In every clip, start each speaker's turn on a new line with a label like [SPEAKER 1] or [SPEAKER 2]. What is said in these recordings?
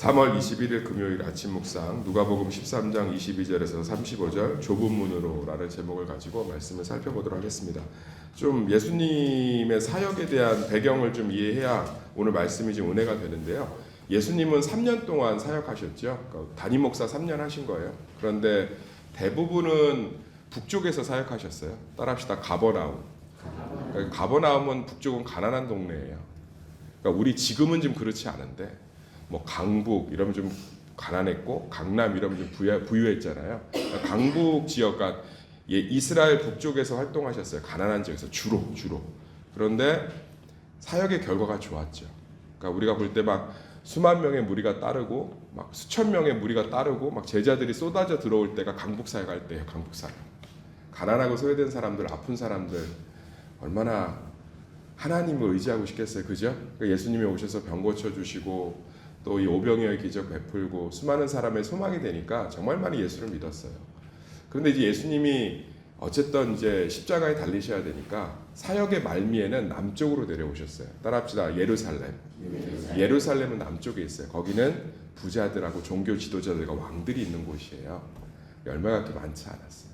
[SPEAKER 1] 3월 21일 금요일 아침 묵상 누가복음 13장 22절에서 35절 좁은 문으로 라는 제목을 가지고 말씀을 살펴보도록 하겠습니다. 좀 예수님의 사역에 대한 배경을 좀 이해해야 오늘 말씀이 좀 은혜가 되는데요. 예수님은 3년 동안 사역하셨죠. 그러니까 담임 목사 3년 하신 거예요. 그런데 대부분은 북쪽에서 사역하셨어요. 따라합시다. 가버나움. 그러니까 가버나움은 북쪽은 가난한 동네예요. 그러니까 우리 지금은 좀 그렇지 않은데 뭐 강북 이러면 좀 가난했고 강남 이러면 좀 부유했잖아요. 그러니까 강북 지역, 그러니까 이스라엘 북쪽에서 활동하셨어요. 가난한 지역에서 주로. 그런데 사역의 결과가 좋았죠. 그러니까 우리가 볼 때 막 수만 명의 무리가 따르고 막 수천 명의 무리가 따르고 막 제자들이 쏟아져 들어올 때가 강북 사역할 때예요. 강북 사역. 가난하고 소외된 사람들, 아픈 사람들 얼마나 하나님을 의지하고 싶겠어요. 그죠? 그러니까 예수님이 오셔서 병 고쳐주시고 또 이 오병이어의 기적 베풀고 수많은 사람의 소망이 되니까 정말 많이 예수를 믿었어요. 그런데 이제 예수님이 어쨌든 이제 십자가에 달리셔야 되니까 사역의 말미에는 남쪽으로 내려오셨어요. 따라합시다. 예루살렘. 예루살렘은 남쪽에 있어요. 거기는 부자들하고 종교 지도자들과 왕들이 있는 곳이에요. 얼마가 그렇게 많지 않았어요.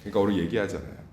[SPEAKER 1] 그러니까 우리 얘기하잖아요.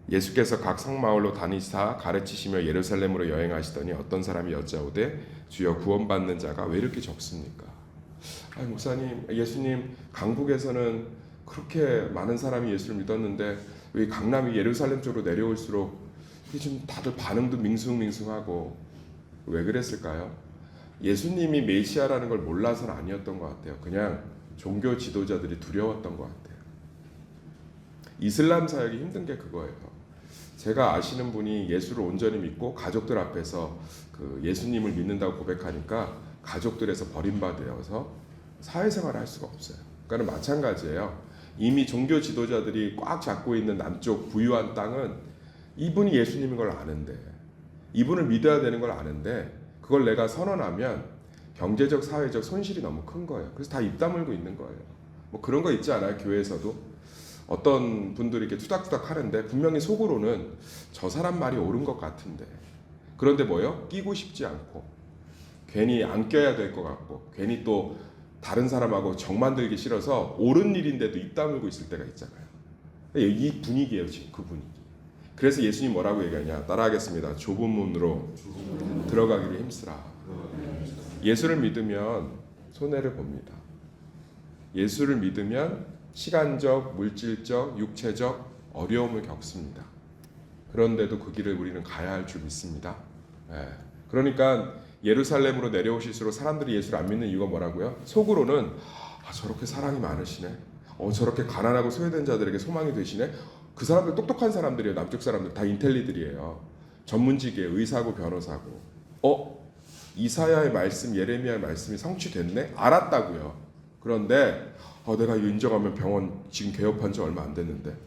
[SPEAKER 1] 예수께서 각 성마을로 다니사 가르치시며 예루살렘으로 여행하시더니 어떤 사람이 여짜오되 주여 구원받는 자가 왜 이렇게 적습니까? 아니 목사님, 예수님 강북에서는 그렇게 많은 사람이 예수를 믿었는데 왜 강남이 예루살렘 쪽으로 내려올수록 좀 다들 반응도 밍숭밍숭하고 왜 그랬을까요? 예수님이 메시아라는 걸 몰라서는 아니었던 것 같아요. 그냥 종교 지도자들이 두려웠던 것 같아요. 이슬람 사역이 힘든 게 그거예요. 제가 아시는 분이 예수를 온전히 믿고 가족들 앞에서 그 예수님을 믿는다고 고백하니까 가족들에서 버림받아서 사회생활을 할 수가 없어요. 그러니까 마찬가지예요. 이미 종교 지도자들이 꽉 잡고 있는 남쪽 부유한 땅은 이분이 예수님인 걸 아는데, 이분을 믿어야 되는 걸 아는데 그걸 내가 선언하면 경제적 사회적 손실이 너무 큰 거예요. 그래서 다 입 다물고 있는 거예요. 뭐 그런 거 있지 않아요? 교회에서도 어떤 분들이 이렇게 투닥투닥 하는데 분명히 속으로는 저 사람 말이 옳은 것 같은데, 그런데 뭐요? 끼고 싶지 않고 괜히 안 껴야 될 것 같고 괜히 또 다른 사람하고 정 만들기 싫어서 옳은 일인데도 입 다물고 있을 때가 있잖아요. 이 분위기예요. 지금 그 분위기. 그래서 예수님 뭐라고 얘기하냐? 따라하겠습니다. 좁은 문으로 들어가기를 힘쓰라. 예수를 믿으면 손해를 봅니다. 예수를 믿으면 시간적, 물질적, 육체적 어려움을 겪습니다. 그런데도 그 길을 우리는 가야 할 줄 믿습니다. 그러니까 예루살렘으로 내려오실수록 사람들이 예수를 안 믿는 이유가 뭐라고요? 속으로는 저렇게 사랑이 많으시네. 저렇게 가난하고 소외된 자들에게 소망이 되시네. 그 사람들 똑똑한 사람들이에요. 남쪽 사람들 다 인텔리들이에요. 전문직이에요. 의사고 변호사고. 이사야의 말씀, 예레미야의 말씀이 성취됐네? 알았다고요. 그런데 내가 이거 인정하면 병원 지금 개업한 지 얼마 안 됐는데,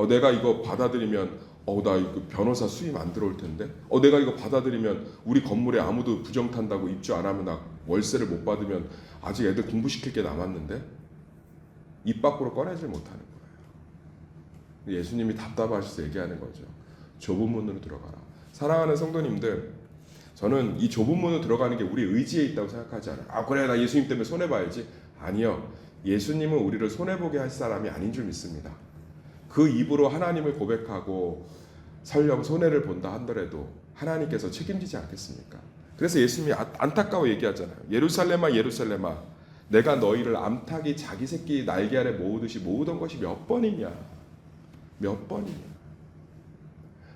[SPEAKER 1] 내가 이거 받아들이면 나 이거 변호사 수임 안 들어올 텐데, 내가 이거 받아들이면 우리 건물에 아무도 부정 탄다고 입주 안 하면 나 월세를 못 받으면 아직 애들 공부시킬 게 남았는데 입 밖으로 꺼내질 못하는 거예요. 예수님이 답답하셔서 얘기하는 거죠. 좁은 문으로 들어가라. 사랑하는 성도님들, 저는 이 좁은 문으로 들어가는 게 우리 의지에 있다고 생각하지 않아요. 그래 나 예수님 때문에 손해봐야지. 아니요. 예수님은 우리를 손해보게 할 사람이 아닌 줄 믿습니다. 그 입으로 하나님을 고백하고 설령 손해를 본다 하더라도 하나님께서 책임지지 않겠습니까? 그래서 예수님이 안타까워 얘기하잖아요. 예루살렘아 예루살렘아 내가 너희를 암탉이 자기 새끼 날개 아래 모으듯이 모으던 것이 몇 번이냐.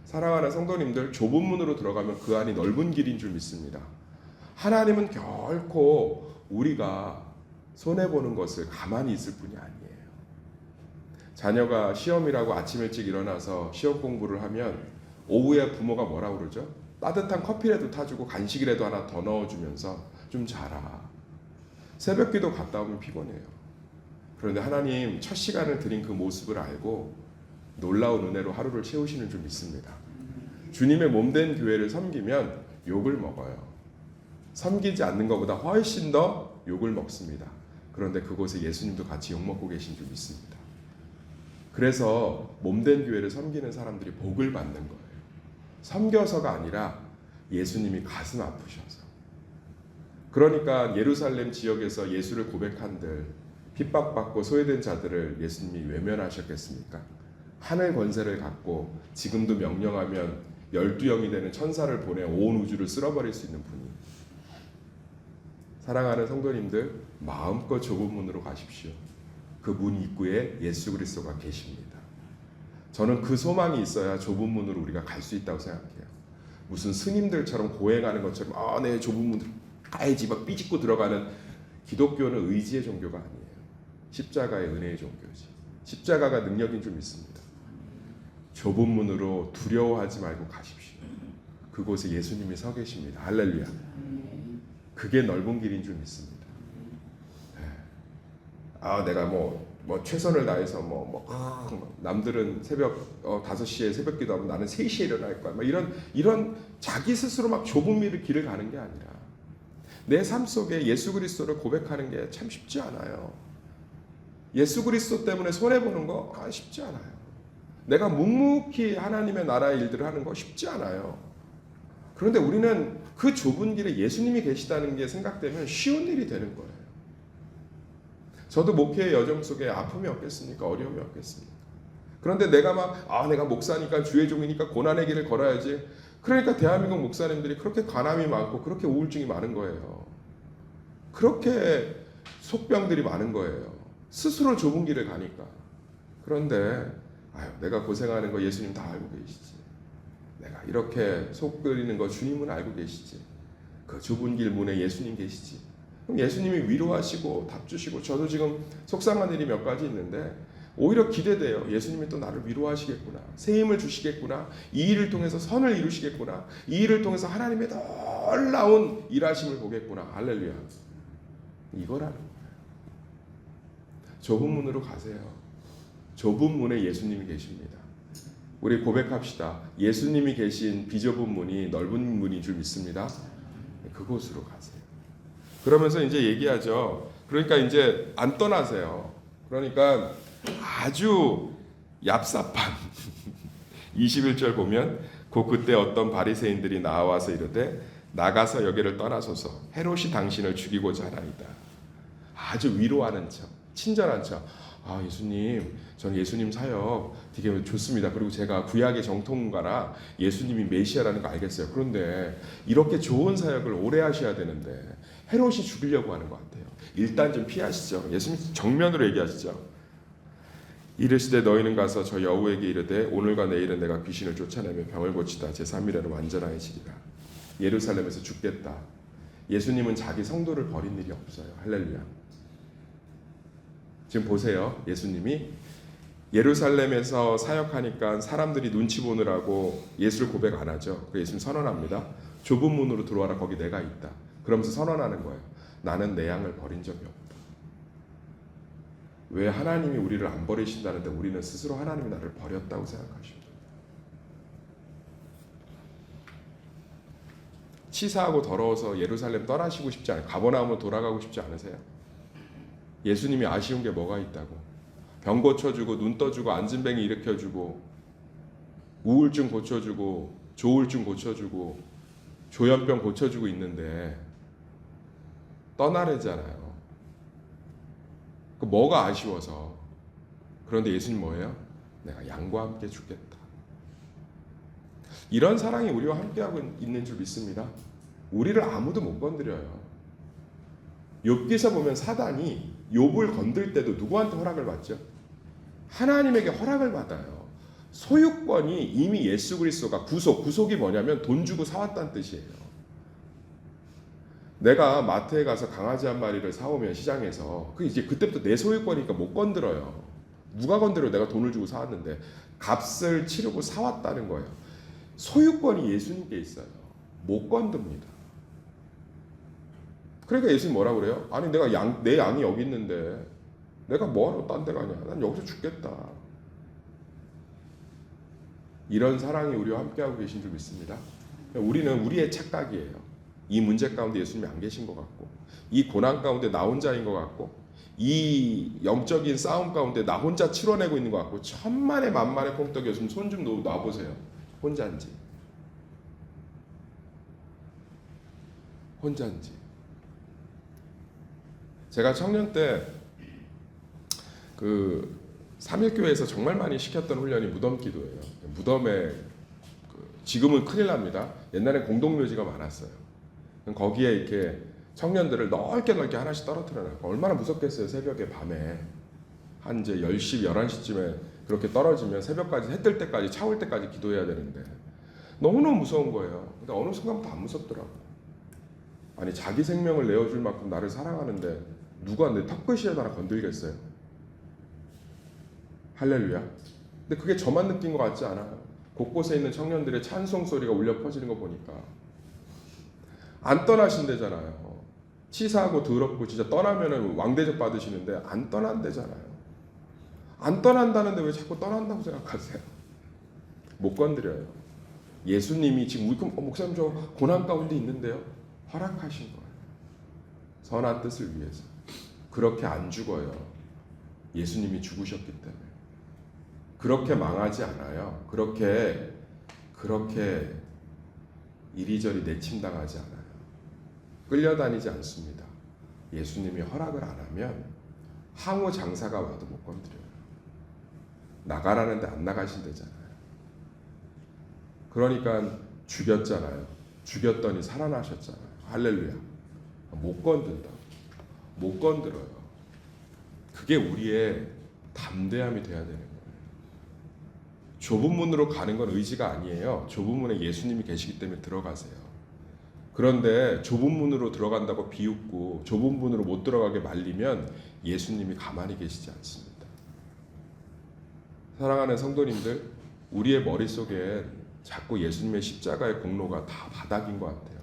[SPEAKER 1] 사랑하는 성도님들, 좁은 문으로 들어가면 그 안이 넓은 길인 줄 믿습니다. 하나님은 결코 우리가 손해보는 것을 가만히 있을 분이 아니에요. 자녀가 시험이라고 아침 일찍 일어나서 시험 공부를 하면 오후에 부모가 뭐라고 그러죠? 따뜻한 커피라도 타주고 간식이라도 하나 더 넣어주면서 좀 자라. 새벽기도 갔다 오면 피곤해요. 그런데 하나님 첫 시간을 드린 그 모습을 알고 놀라운 은혜로 하루를 채우시는 줄 믿습니다. 주님의 몸된 교회를 섬기면 욕을 먹어요. 섬기지 않는 것보다 훨씬 더 욕을 먹습니다. 그런데 그곳에 예수님도 같이 욕먹고 계신 줄 믿습니다. 그래서 몸된 교회를 섬기는 사람들이 복을 받는 거예요. 섬겨서가 아니라 예수님이 가슴 아프셔서 그러니까 예루살렘 지역에서 예수를 고백한들 핍박받고 소외된 자들을 예수님이 외면하셨겠습니까? 하늘 권세를 갖고 지금도 명령하면 12영이 되는 천사를 보내 온 우주를 쓸어버릴 수 있는 분이. 사랑하는 성도님들, 마음껏 좁은 문으로 가십시오. 그 문 입구에 예수 그리스도가 계십니다. 저는 그 소망이 있어야 좁은 문으로 우리가 갈 수 있다고 생각해요. 무슨 스님들처럼 고행하는 것처럼 네 좁은 문으로 가야지 막 삐짓고 들어가는, 기독교는 의지의 종교가 아니에요. 십자가의 은혜의 종교지. 십자가가 능력인 줄 믿습니다. 좁은 문으로 두려워하지 말고 가십시오. 그곳에 예수님이 서 계십니다. 할렐루야. 그게 넓은 길인 줄 믿습니다. 내가 최선을 다해서 남들은 새벽 5시에 새벽 기도하면 나는 3시에 일어날 거야. 이런 자기 스스로 막 좁은 길을 가는 게 아니라 내 삶 속에 예수 그리스도를 고백하는 게 참 쉽지 않아요. 예수 그리스도 때문에 손해보는 거 쉽지 않아요. 내가 묵묵히 하나님의 나라의 일들을 하는 거 쉽지 않아요. 그런데 우리는 그 좁은 길에 예수님이 계시다는 게 생각되면 쉬운 일이 되는 거예요. 저도 목회의 여정 속에 아픔이 없겠습니까? 어려움이 없겠습니까? 그런데 내가 목사니까 주의 종이니까 고난의 길을 걸어야지. 그러니까 대한민국 목사님들이 그렇게 간암이 많고 그렇게 우울증이 많은 거예요. 그렇게 속병들이 많은 거예요. 스스로 좁은 길을 가니까. 그런데 내가 고생하는 거 예수님 다 알고 계시지. 내가 이렇게 속 끓이는 거 주님은 알고 계시지. 그 좁은 길 문에 예수님 계시지. 그럼 예수님이 위로하시고 답 주시고, 저도 지금 속상한 일이 몇 가지 있는데 오히려 기대돼요. 예수님이 또 나를 위로하시겠구나. 새 힘을 주시겠구나. 이 일을 통해서 선을 이루시겠구나. 이 일을 통해서 하나님의 놀라운 일하심을 보겠구나. 할렐루야. 이거라는 거예요. 좁은 문으로 가세요. 좁은 문에 예수님이 계십니다. 우리 고백합시다. 예수님이 계신 비좁은 문이 넓은 문인 줄 믿습니다. 그곳으로 가세요. 그러면서 이제 얘기하죠. 그러니까 이제 안 떠나세요. 그러니까 아주 얍삽한 21절 보면 그때 어떤 바리새인들이 나와서 이르되 나가서 여기를 떠나소서 헤롯이 당신을 죽이고자 하나이다. 아주 위로하는 척, 친절한 척. 예수님, 전 예수님 사역 되게 좋습니다. 그리고 제가 구약의 정통가라 예수님이 메시아라는 거 알겠어요. 그런데 이렇게 좋은 사역을 오래 하셔야 되는데 헤롯이 죽이려고 하는 것 같아요. 일단 좀 피하시죠. 예수님 정면으로 얘기하시죠. 이르시되 너희는 가서 저 여우에게 이르되 오늘과 내일은 내가 귀신을 쫓아내며 병을 고치다 제3일에는 완전하여지리라. 예루살렘에서 죽겠다. 예수님은 자기 성도를 버린 일이 없어요. 할렐루야. 지금 보세요. 예수님이 예루살렘에서 사역하니까 사람들이 눈치 보느라고 예수를 고백 안 하죠. 그 예수님 선언합니다. 좁은 문으로 들어와라. 거기 내가 있다. 그러면서 선언하는 거예요. 나는 내 양을 버린 적이 없다. 왜 하나님이 우리를 안 버리신다는데 우리는 스스로 하나님이 나를 버렸다고 생각하십니까? 치사하고 더러워서 예루살렘 떠나시고 싶지 않아요. 가버나움으로 돌아가고 싶지 않으세요? 예수님이 아쉬운 게 뭐가 있다고? 병 고쳐주고 눈 떠주고 안진뱅이 일으켜주고 우울증 고쳐주고 조울증 고쳐주고 조현병 고쳐주고 있는데 떠나래잖아요. 그 뭐가 아쉬워서? 그런데 예수님 뭐예요? 내가 양과 함께 죽겠다. 이런 사랑이 우리와 함께하고 있는 줄 믿습니다. 우리를 아무도 못 건드려요. 욥기서 보면 사단이 욥을 건들 때도 누구한테 허락을 받죠? 하나님에게 허락을 받아요. 소유권이 이미 예수 그리스도가 구속이 뭐냐면 돈 주고 사왔다는 뜻이에요. 내가 마트에 가서 강아지 한 마리를 사오면 시장에서 이제 그때부터 내 소유권이니까 못 건드려요. 누가 건드려? 내가 돈을 주고 사왔는데 값을 치르고 사왔다는 거예요. 소유권이 예수님께 있어요. 못 건듭니다. 그러니까 예수님 뭐라 그래요? 아니 내 양이 여기 있는데 내가 뭐하러 딴 데 가냐? 난 여기서 죽겠다. 이런 사랑이 우리와 함께하고 계신 줄 믿습니다. 우리는 우리의 착각이에요. 이 문제 가운데 예수님이 안 계신 것 같고, 이 고난 가운데 나 혼자인 것 같고, 이 영적인 싸움 가운데 나 혼자 치러내고 있는 것 같고, 천만의 만만의 콩떡이 예수님 손 좀 놔보세요. 혼자인지. 제가 청년 때 그 삼일교회에서 정말 많이 시켰던 훈련이 무덤 기도예요. 무덤에 지금은 큰일 납니다. 옛날에 공동묘지가 많았어요. 거기에 이렇게 청년들을 넓게 하나씩 떨어뜨려놔요. 얼마나 무섭겠어요. 새벽에 밤에 한 이제 10시, 11시쯤에 그렇게 떨어지면 새벽까지 해 뜰 때까지 차올 때까지 기도해야 되는데 너무너무 무서운 거예요. 근데 어느 순간부터 안 무섭더라고요. 아니 자기 생명을 내어줄 만큼 나를 사랑하는데 누가 내 턱끝이라도 하나 건들겠어요? 할렐루야. 근데 그게 저만 느낀 것 같지 않아요. 곳곳에 있는 청년들의 찬송 소리가 울려 퍼지는 거 보니까 안 떠나신대잖아요. 치사하고 더럽고 진짜 떠나면은 왕대접 받으시는데 안 떠난대잖아요. 안 떠난다는데 왜 자꾸 떠난다고 생각하세요? 못 건드려요. 예수님이 지금 우리 목사님 저 고난 가운데 있는데요. 허락하신 거예요. 선한 뜻을 위해서. 그렇게 안 죽어요. 예수님이 죽으셨기 때문에. 그렇게 망하지 않아요. 그렇게 이리저리 내침당하지 않아요. 끌려다니지 않습니다. 예수님이 허락을 안 하면 항우 장사가 와도 못 건드려요. 나가라는데 안 나가신대잖아요. 그러니까 죽였잖아요. 죽였더니 살아나셨잖아요. 할렐루야. 못 건든다. 못 건드려요. 그게 우리의 담대함이 돼야 되는 거예요. 좁은 문으로 가는 건 의지가 아니에요. 좁은 문에 예수님이 계시기 때문에 들어가세요. 그런데 좁은 문으로 들어간다고 비웃고 좁은 문으로 못 들어가게 말리면 예수님이 가만히 계시지 않습니다. 사랑하는 성도님들, 우리의 머릿속에 자꾸 예수님의 십자가의 공로가 다 바닥인 것 같아요.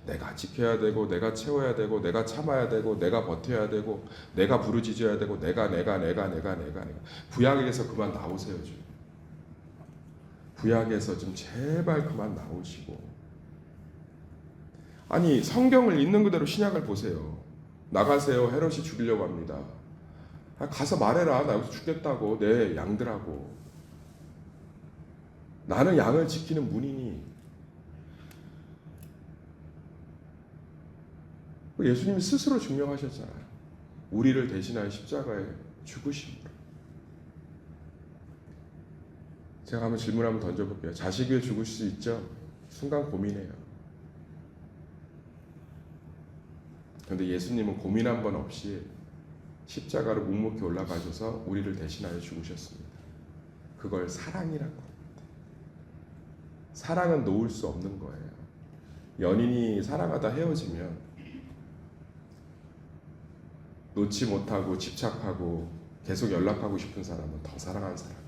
[SPEAKER 1] 내가 지켜야 되고 내가 채워야 되고 내가 참아야 되고 내가 버텨야 되고 내가 부르짖어야 되고 내가 구약에서 그만 나오세요. 좀. 구약에서 좀 제발 그만 나오시고. 아니 성경을 있는 그대로 신약을 보세요. 나가세요. 헤롯이 죽이려고 합니다. 가서 말해라. 나 여기서 죽겠다고. 내 양들하고. 나는 양을 지키는 문이니. 예수님이 스스로 증명하셨잖아요. 우리를 대신하여 십자가에 죽으신. 제가 한번 질문 한번 던져볼게요. 자식 위해 죽을 수 있죠? 순간 고민해요. 그런데 예수님은 고민 한 번 없이 십자가로 묵묵히 올라가셔서 우리를 대신하여 죽으셨습니다. 그걸 사랑이라고 합니다. 사랑은 놓을 수 없는 거예요. 연인이 사랑하다 헤어지면 놓지 못하고 집착하고 계속 연락하고 싶은 사람은 더 사랑하는 사람이에요.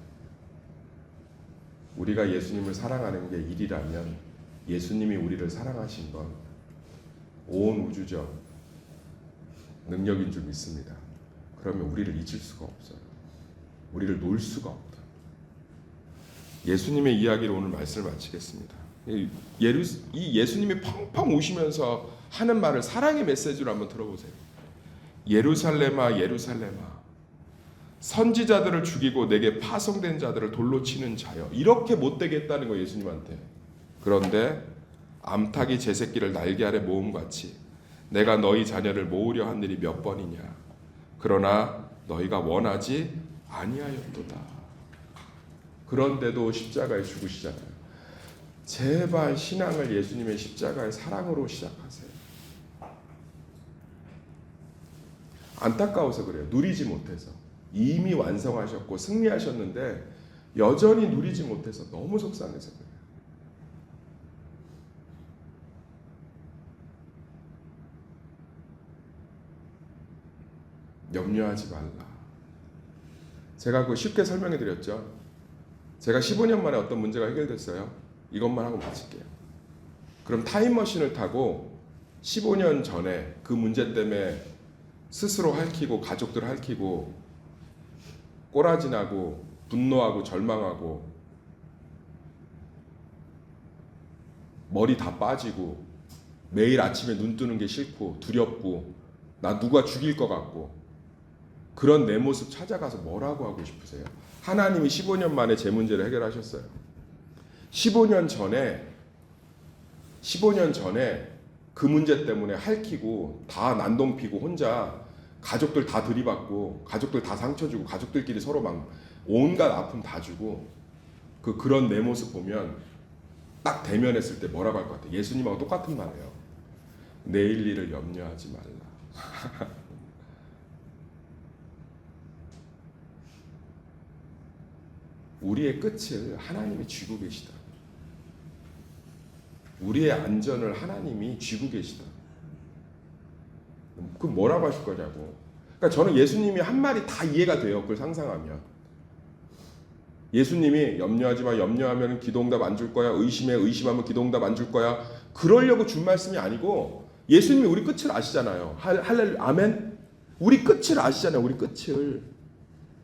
[SPEAKER 1] 우리가 예수님을 사랑하는 게 일이라면 예수님이 우리를 사랑하신 건 온 우주적 능력인 줄 믿습니다. 그러면 우리를 잊을 수가 없어요. 우리를 놓을 수가 없다. 예수님의 이야기로 오늘 말씀을 마치겠습니다. 이 예수님이 펑펑 우시면서 하는 말을 사랑의 메시지로 한번 들어보세요. 예루살렘아 예루살렘아 선지자들을 죽이고 내게 파송된 자들을 돌로 치는 자여. 이렇게 못되게 했다는 거예요. 예수님한테. 그런데 암탉이 제 새끼를 날개 아래 모음같이 내가 너희 자녀를 모으려 한 일이 몇 번이냐. 그러나 너희가 원하지 아니하였도다. 그런데도 십자가에 죽으시잖아요. 제발 신앙을 예수님의 십자가의 사랑으로 시작하세요. 안타까워서 그래요. 누리지 못해서. 이미 완성하셨고 승리하셨는데 여전히 누리지 못해서 너무 속상해서 그래요. 염려하지 말라. 제가 그거 쉽게 설명해 드렸죠. 제가 15년 만에 어떤 문제가 해결됐어요. 이것만 하고 마칠게요. 그럼 타임머신을 타고 15년 전에 그 문제 때문에 스스로 핥히고 가족들 핥히고 꼬라지나고 분노하고 절망하고 머리 다 빠지고 매일 아침에 눈 뜨는 게 싫고 두렵고 나 누가 죽일 것 같고 그런 내 모습 찾아가서 뭐라고 하고 싶으세요? 하나님이 15년 만에 제 문제를 해결하셨어요. 15년 전에 그 문제 때문에 핥히고 다 난동 피고 혼자 가족들 다 들이받고 가족들 다 상처 주고 가족들끼리 서로 막 온갖 아픔 다 주고 그런 내 모습 보면 딱 대면했을 때 뭐라고 할 것 같아? 예수님하고 똑같은 말이에요. 내일 일을 염려하지 말라. 우리의 끝을 하나님이 쥐고 계시다. 우리의 안전을 하나님이 쥐고 계시다. 그 뭐라고 하실 거냐고. 그러니까 저는 예수님이 한 말이 다 이해가 돼요. 그걸 상상하면. 예수님이 염려하지 마. 염려하면 기도응답 안 줄 거야. 의심해. 의심하면 기도응답 안 줄 거야. 그러려고 준 말씀이 아니고 예수님이 우리 끝을 아시잖아요. 할렐루야. 아멘. 우리 끝을 아시잖아요. 우리 끝을.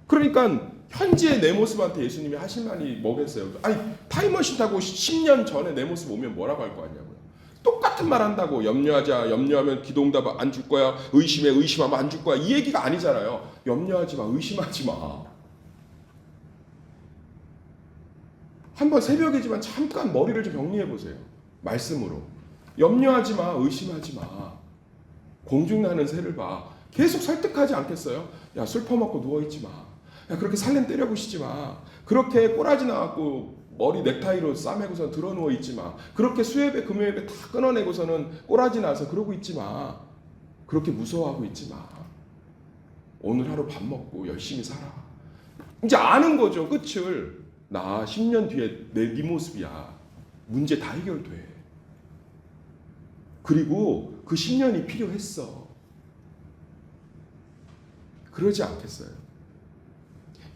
[SPEAKER 1] 그러니까 현재의 내 모습한테 예수님이 하실 말이 뭐겠어요? 아니 타임머신 타고 10년 전에 내 모습 오면 뭐라고 할 거 아니냐고요. 똑같은 말 한다고. 염려하자. 염려하면 기도응답 안 줄 거야. 의심해. 의심하면 안 줄 거야. 이 얘기가 아니잖아요. 염려하지 마. 의심하지 마. 한번 새벽이지만 잠깐 머리를 좀 정리해 보세요. 말씀으로. 염려하지 마. 의심하지 마. 공중나는 새를 봐. 계속 설득하지 않겠어요? 야, 술 퍼먹고 누워있지 마. 야, 그렇게 살렘 때려부시지 마. 그렇게 꼬라지 나갖고 머리 넥타이로 싸매고서 드러누워 있지 마. 그렇게 수예배 금요예배 다 끊어내고서는 꼬라지 나서 그러고 있지 마. 그렇게 무서워하고 있지 마. 오늘 하루 밥 먹고 열심히 살아. 이제 아는 거죠. 끝을. 나 10년 뒤에 네 모습이야. 문제 다 해결돼. 그리고 그 10년이 필요했어. 그러지 않겠어요?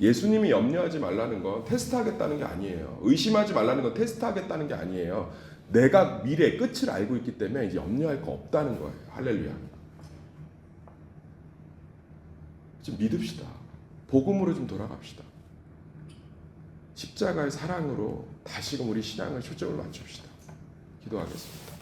[SPEAKER 1] 예수님이 염려하지 말라는 건 테스트하겠다는 게 아니에요. 의심하지 말라는 건 테스트하겠다는 게 아니에요. 내가 미래 끝을 알고 있기 때문에 이제 염려할 거 없다는 거예요. 할렐루야. 좀 믿읍시다. 복음으로 좀 돌아갑시다. 십자가의 사랑으로 다시금 우리 신앙을 초점을 맞춥시다. 기도하겠습니다.